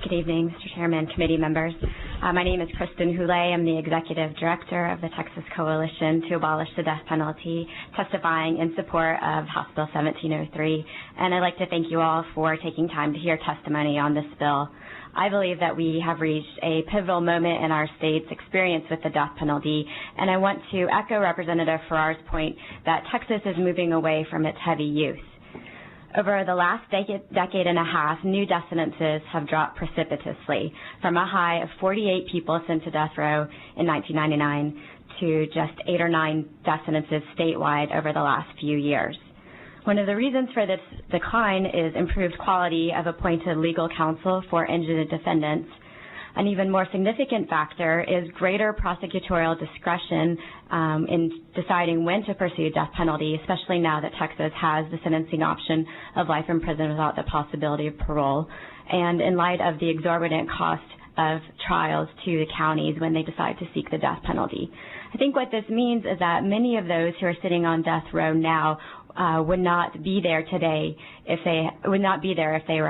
Good evening, Mr. Chairman, committee members. My name is Kristin Houlé. I'm the Executive Director of the Texas Coalition to Abolish the Death Penalty, testifying in support of House Bill 1703. And I'd like to thank you all for taking time to hear testimony on this bill. I believe that we have reached a pivotal moment in our state's experience with the death penalty, and I want to echo Representative Farrar's point that Texas is moving away from its heavy use. Over the last decade and a half, new death sentences have dropped precipitously, from a high of 48 people sent to death row in 1999 to just 8 or 9 death sentences statewide over the last few years. One of the reasons for this decline is improved quality of appointed legal counsel for indigent defendants. An even more significant factor is greater prosecutorial discretion in deciding when to pursue death penalty, especially now that Texas has the sentencing option of life in prison without the possibility of parole, and in light of the exorbitant cost of trials to the counties when they decide to seek the death penalty. I think what this means is that many of those who are sitting on death row now would not be there today if they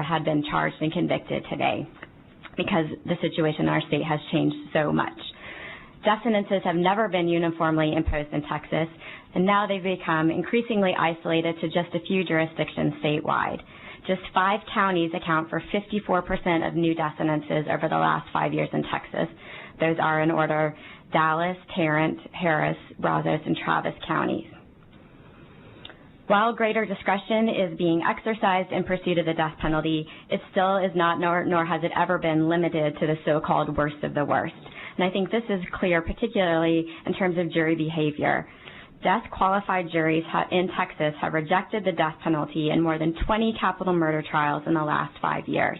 had been charged and convicted today, because the situation in our state has changed so much. Death sentences have never been uniformly imposed in Texas, and now they've become increasingly isolated to just a few jurisdictions statewide. Just 5 counties account for 54% of new death sentences over the last 5 years in Texas. Those are in order: Dallas, Tarrant, Harris, Brazos, and Travis counties. While greater discretion is being exercised in pursuit of the death penalty, it still is not, nor has it ever been, limited to the so-called worst of the worst. And I think this is clear, particularly in terms of jury behavior. Death-qualified juries in Texas have rejected the death penalty in more than 20 capital murder trials in the last 5 years.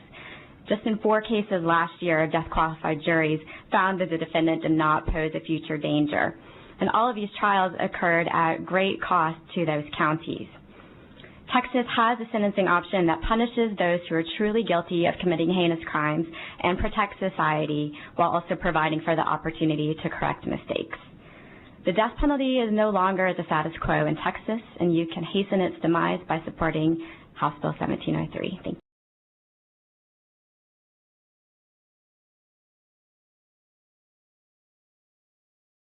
Just in 4 cases last year, death-qualified juries found that the defendant did not pose a future danger. And all of these trials occurred at great cost to those counties. Texas has a sentencing option that punishes those who are truly guilty of committing heinous crimes and protects society while also providing for the opportunity to correct mistakes. The death penalty is no longer the status quo in Texas, and you can hasten its demise by supporting House Bill 1703. Thank you.